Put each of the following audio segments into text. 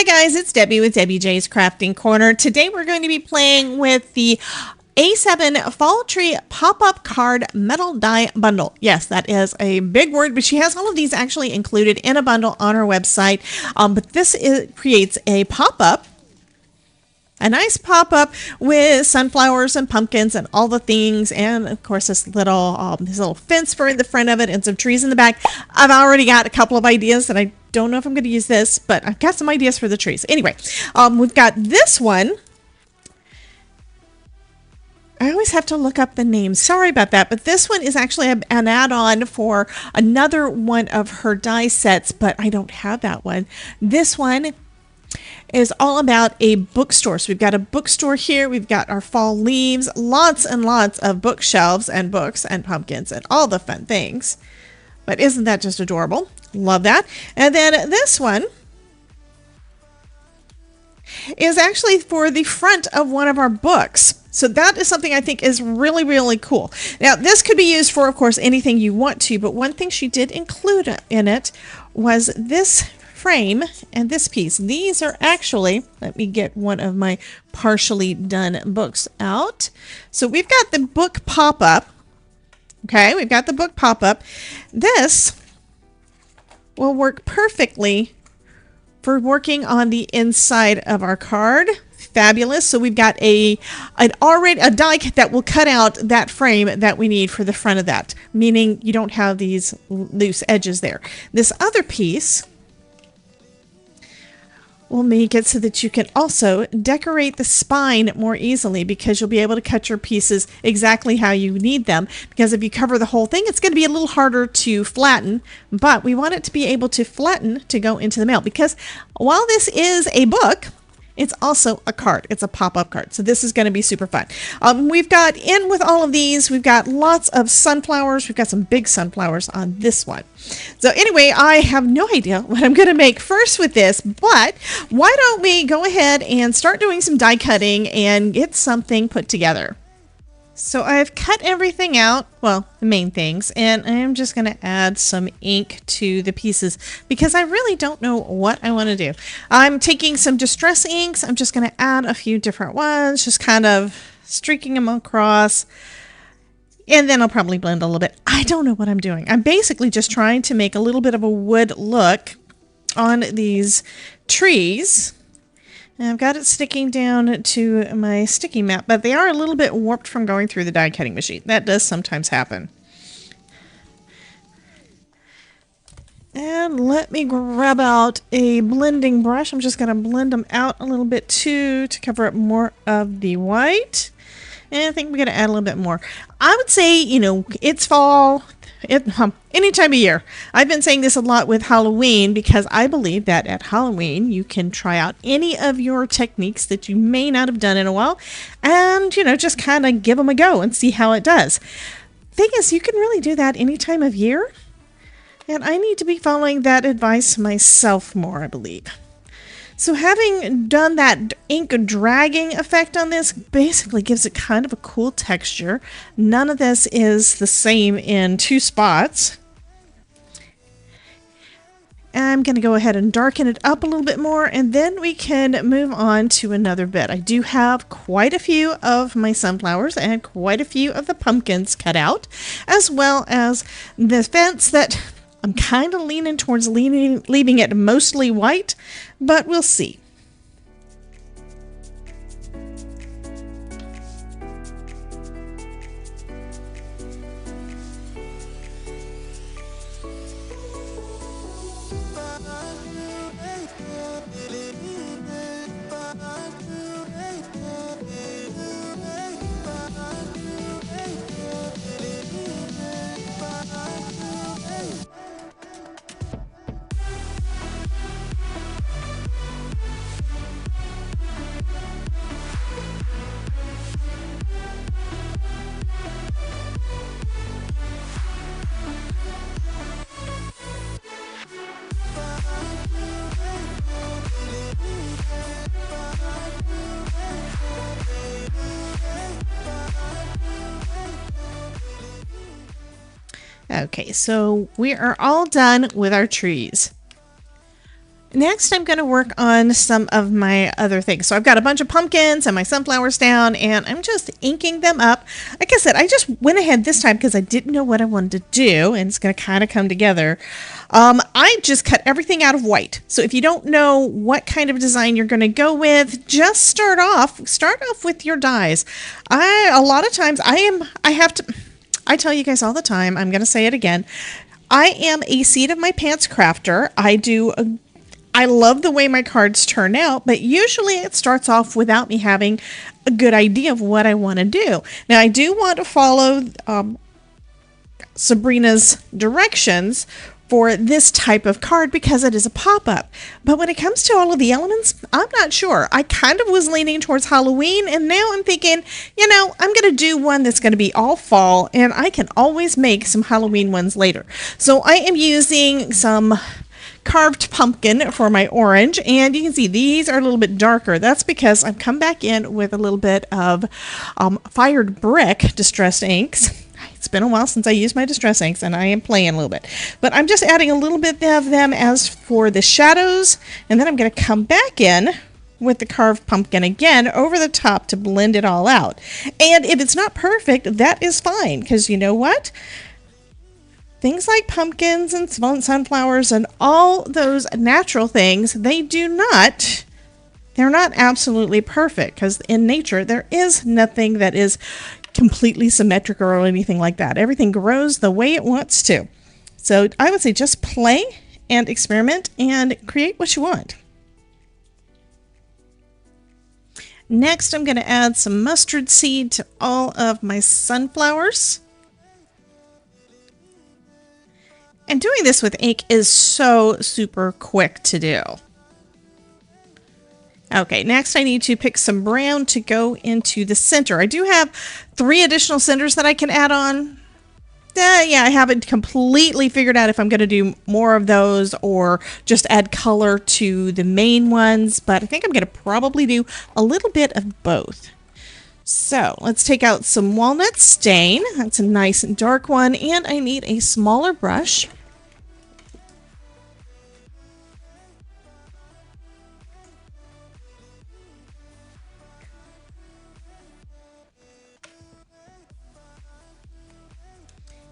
guys, it's Debbie with Debbie J's Crafting Corner. Today we're going to be playing with the A7 Fall Tree Pop-Up Card Metal Die Bundle. Yes, that is a big word, but she has all of these actually included in a bundle on her website. But this creates a pop-up. A nice pop-up with sunflowers and pumpkins and all the things, and of course this little fence for in the front of it and some trees in the back. I've already got a couple of ideas that I don't know if I'm going to use this, but I've got some ideas for the trees. Anyway, we've got this one. I always have to look up the name. Sorry about that, but this one is actually an add-on for another one of her die sets, but I don't have that one. This one is all about a bookstore. So we've got a bookstore here. We've got our fall leaves, lots and lots of bookshelves and books and pumpkins and all the fun things. But isn't that just adorable? Love that. And then this one is actually for the front of one of our books. So that is something I think is really, really cool. Now, this could be used for, of course, anything you want to, but one thing she did include in it was this frame and this piece. These are actually, let me get one of my partially done books out. So we've got the book pop-up. Okay, we've got the book pop-up. This will work perfectly for working on the inside of our card. Fabulous. So we've got a die that will cut out that frame that we need for the front of that, meaning you don't have these loose edges there. This other piece will make it so that you can also decorate the spine more easily, because you'll be able to cut your pieces exactly how you need them. Because if you cover the whole thing, it's going to be a little harder to flatten, but we want it to be able to flatten to go into the mail, because while this is a book, it's also a card. It's a pop-up card. So this is going to be super fun. We've got in with all of these, we've got lots of sunflowers. We've got some big sunflowers on this one. So anyway, I have no idea what I'm going to make first with this, but why don't we go ahead and start doing some die cutting and get something put together. So I've cut everything out, well, the main things, and I'm just going to add some ink to the pieces because I really don't know what I want to do. I'm taking some distress inks. I'm just going to add a few different ones, just kind of streaking them across, and then I'll probably blend a little bit. I don't know what I'm doing. I'm basically just trying to make a little bit of a wood look on these trees. I've got it sticking down to my sticky mat, but they are a little bit warped from going through the die cutting machine. That does sometimes happen. And let me grab out a blending brush. I'm just going to blend them out a little bit too to cover up more of the white. And I think we're going to add a little bit more. I would say, you know, it's fall. Any time of year. I've been saying this a lot with Halloween because I believe that at Halloween you can try out any of your techniques that you may not have done in a while and, you know, just kind of give them a go and see how it does. Thing is, you can really do that any time of year, and I need to be following that advice myself more, I believe. So having done that ink dragging effect on this basically gives it kind of a cool texture. None of this is the same in two spots. I'm going to go ahead and darken it up a little bit more, and then we can move on to another bit. I do have quite a few of my sunflowers and quite a few of the pumpkins cut out, as well as the fence that I'm kind of leaning towards leaving it mostly white, but we'll see. Okay, so we are all done with our trees. Next, I'm going to work on some of my other things. So I've got a bunch of pumpkins and my sunflowers down, and I'm just inking them up. Like I said, I just went ahead this time because I didn't know what I wanted to do, and it's going to kind of come together. I just cut everything out of white. So if you don't know what kind of design you're going to go with, just start off with your dyes. A lot of times I tell you guys all the time, I'm going to say it again. I am a seat of my pants crafter. I love the way my cards turn out, but usually it starts off without me having a good idea of what I want to do. Now, I do want to follow Sabrina's directions for this type of card because it is a pop-up. But when it comes to all of the elements, I'm not sure. I kind of was leaning towards Halloween, and now I'm thinking, I'm going to do one that's going to be all fall, and I can always make some Halloween ones later. So I am using some carved pumpkin for my orange, and you can see these are a little bit darker. That's because I've come back in with a little bit of fired brick distress inks. It's been a while since I used my distress inks, and I am playing a little bit, but I'm just adding a little bit of them as for the shadows, and then I'm going to come back in with the carved pumpkin again over the top to blend it all out. And if it's not perfect, that is fine, because you know what? Things like pumpkins and sunflowers and all those natural things, they're not absolutely perfect, because in nature there is nothing that is completely symmetrical or anything like that. Everything grows the way it wants to. So I would say just play and experiment and create what you want. Next, I'm going to add some mustard seed to all of my sunflowers. And doing this with ink is so super quick to do. Okay, next I need to pick some brown to go into the center. I do have 3 additional centers that I can add on. Yeah, I haven't completely figured out if I'm going to do more of those or just add color to the main ones, but I think I'm going to probably do a little bit of both. So let's take out some walnut stain. That's a nice and dark one, and I need a smaller brush.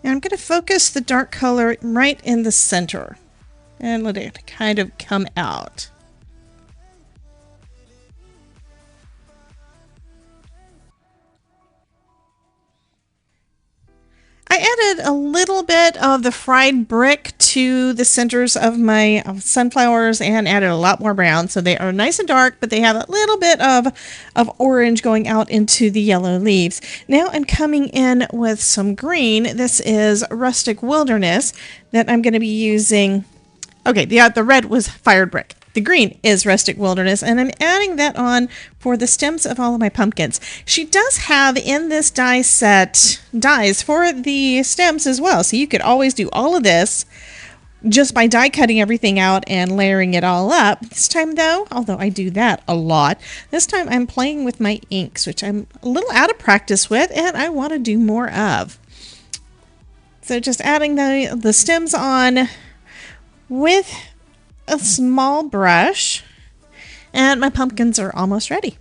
And I'm going to focus the dark color right in the center and let it kind of come out. I added a little bit of the fried brick to the centers of my sunflowers and added a lot more brown. So they are nice and dark, but they have a little bit of orange going out into the yellow leaves. Now I'm coming in with some green. This is Rustic Wilderness that I'm going to be using. Okay, the red was fired brick. The green is Rustic Wilderness, and I'm adding that on for the stems of all of my pumpkins. She does have in this die set dies for the stems as well, so you could always do all of this just by die cutting everything out and layering it all up. This time though, although I do that a lot, this time I'm playing with my inks, which I'm a little out of practice with and I want to do more of. So just adding the stems on with a small brush, and my pumpkins are almost ready.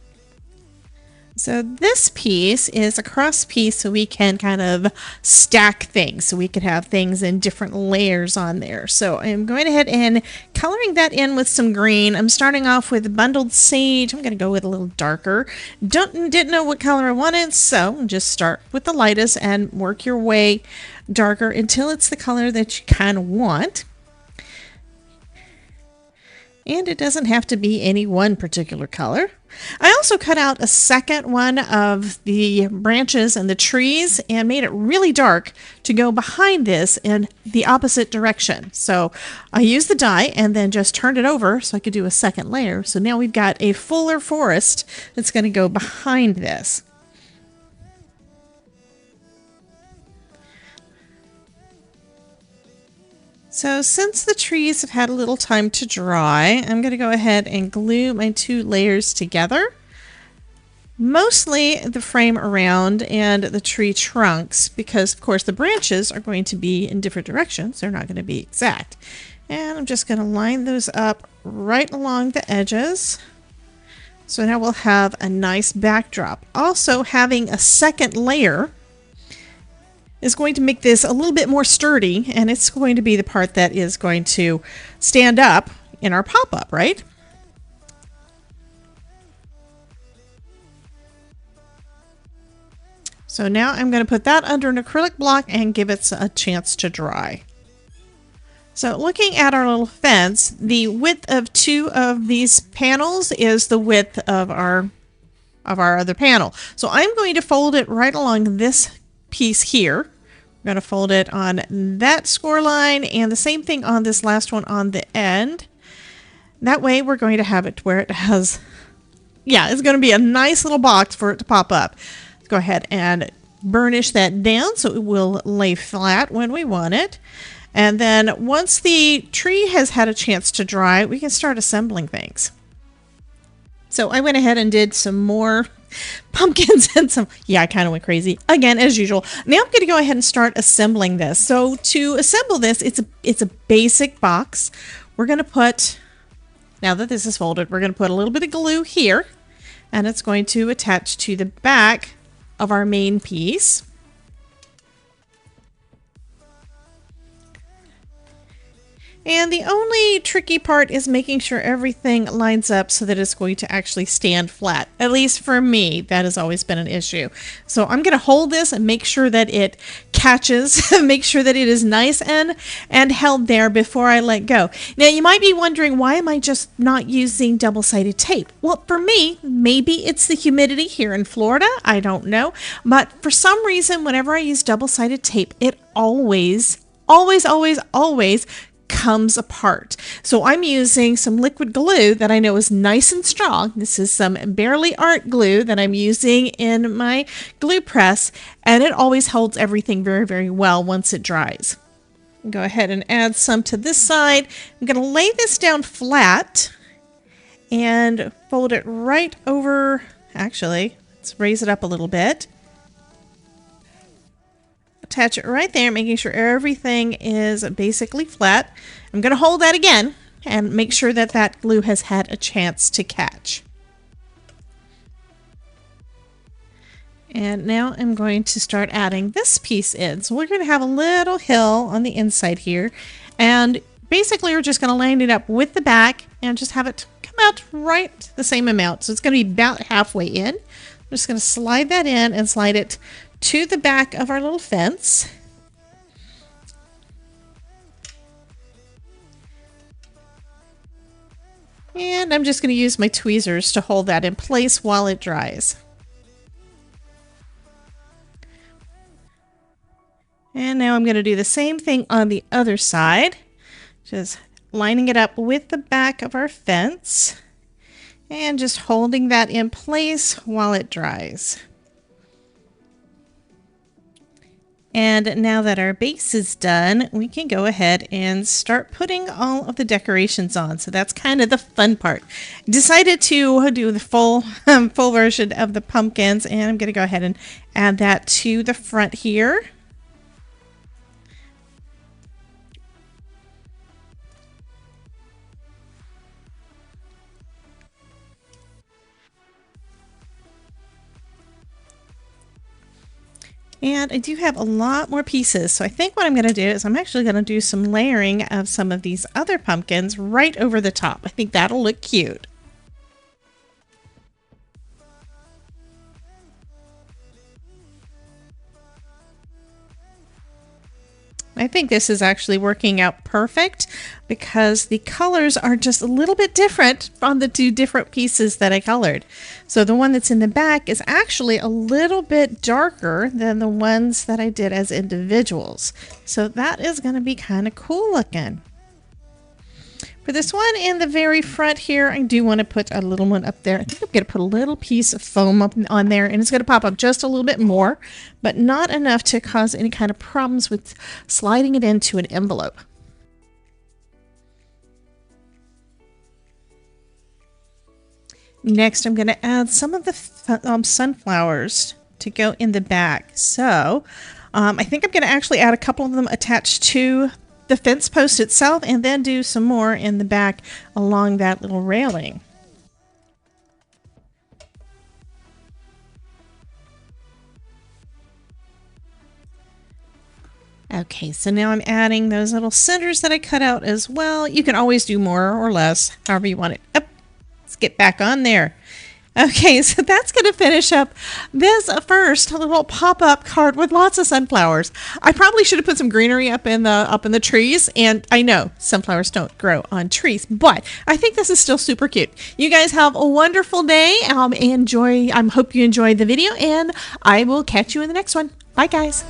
So this piece is a cross piece, so we can kind of stack things, so we could have things in different layers on there. So I'm going ahead and coloring that in with some green. I'm starting off with bundled sage. I'm going to go with a little darker. Didn't know what color I wanted, so just start with the lightest and work your way darker until it's the color that you kind of want. And it doesn't have to be any one particular color. I also cut out a second one of the branches and the trees and made it really dark to go behind this in the opposite direction. So I used the die and then just turned it over so I could do a second layer. So now we've got a fuller forest that's going to go behind this. So since the trees have had a little time to dry, I'm going to go ahead and glue my 2 layers together. Mostly the frame around and the tree trunks, because of course the branches are going to be in different directions. They're not going to be exact. And I'm just going to line those up right along the edges. So now we'll have a nice backdrop. Also, having a second layer is going to make this a little bit more sturdy, and it's going to be the part that is going to stand up in our pop-up, right? So now I'm going to put that under an acrylic block and give it a chance to dry. So looking at our little fence, the width of 2 of these panels is the width of our other panel. So I'm going to fold it right along this piece here. I'm going to fold it on that score line and the same thing on this last one on the end. That way we're going to have it where it has, yeah, it's going to be a nice little box for it to pop up. Let's go ahead and burnish that down so it will lay flat when we want it. And then once the tree has had a chance to dry, we can start assembling things. So I went ahead and did some more pumpkins and some, yeah, I kind of went crazy again as usual. Now I'm going to go ahead and start assembling this. So to assemble this, it's a basic box. We're going to put, now that this is folded, we're going to put a little bit of glue here, and it's going to attach to the back of our main piece. And the only tricky part is making sure everything lines up so that it's going to actually stand flat. At least for me, that has always been an issue. So I'm going to hold this and make sure that it catches, make sure that it is nice and held there before I let go. Now you might be wondering, why am I just not using double-sided tape? Well, for me, maybe it's the humidity here in Florida. I don't know. But for some reason, whenever I use double-sided tape, it always comes apart. So I'm using some liquid glue that I know is nice and strong. This is some Barely Art glue that I'm using in my glue press, and it always holds everything very, very well once it dries. Go ahead and add some to this side. I'm going to lay this down flat and fold it right over. Actually, let's raise it up a little bit. Attach it right there, making sure everything is basically flat. I'm going to hold that again and make sure that that glue has had a chance to catch. And now I'm going to start adding this piece in. So we're going to have a little hill on the inside here, and basically we're just going to line it up with the back and just have it come out right the same amount. So it's going to be about halfway in. I'm just going to slide that in and slide it to the back of our little fence. And I'm just going to use my tweezers to hold that in place while it dries. And now I'm going to do the same thing on the other side, just lining it up with the back of our fence and just holding that in place while it dries. And now that our base is done, we can go ahead and start putting all of the decorations on. So that's kind of the fun part. Decided to do the full version of the pumpkins, and I'm going to go ahead and add that to the front here. And I do have a lot more pieces, so I think what I'm going to do is I'm actually going to do some layering of some of these other pumpkins right over the top. I think that'll look cute. I think this is actually working out perfect because the colors are just a little bit different on the two different pieces that I colored. So the one that's in the back is actually a little bit darker than the ones that I did as individuals. So that is going to be kind of cool looking. For this one in the very front here, I do want to put a little one up there. I think I'm going to put a little piece of foam up on there, and it's going to pop up just a little bit more, but not enough to cause any kind of problems with sliding it into an envelope. Next, I'm going to add some of the sunflowers to go in the back. So I think I'm going to actually add a couple of them attached to the fence post itself and then do some more in the back along that little railing. Okay, so now I'm adding those little centers that I cut out as well. You can always do more or less, however you want it. Let's get back on there. Okay, so that's going to finish up this first little pop-up card with lots of sunflowers. I probably should have put some greenery up in the trees, and I know sunflowers don't grow on trees, but I think this is still super cute. You guys have a wonderful day. I hope you enjoyed the video, and I will catch you in the next one. Bye, guys.